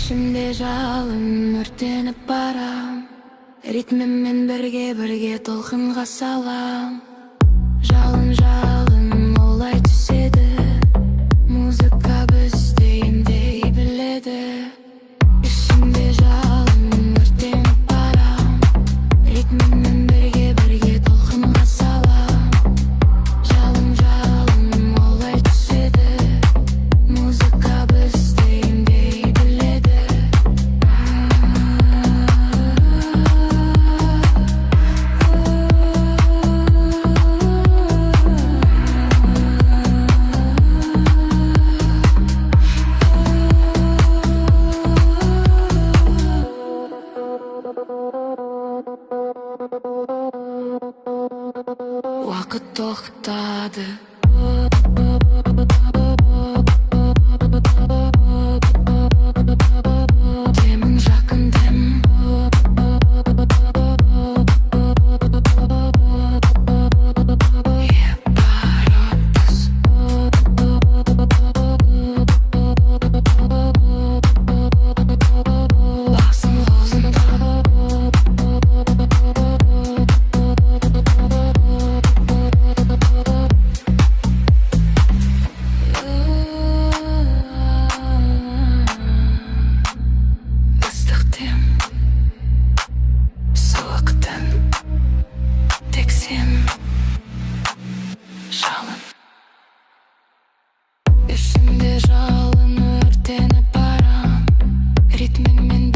ішімде жалын өртеніп барам, ритміммен бірге толқынға салам. Жалын олай түседі, музыка бізде емдей біледі. Ішімде жалын өртеніп барам, ритміммен бірге толқынға салам. Жалын олай түседі, музыка бізде емдей біледі. Уақыт тоқтады. Демің жақын дем. Барамыз. Басым қозында. Ыстықтым, суықтың, тек сен жалын. Ішімде жалын өртеніп барам, ритміңмен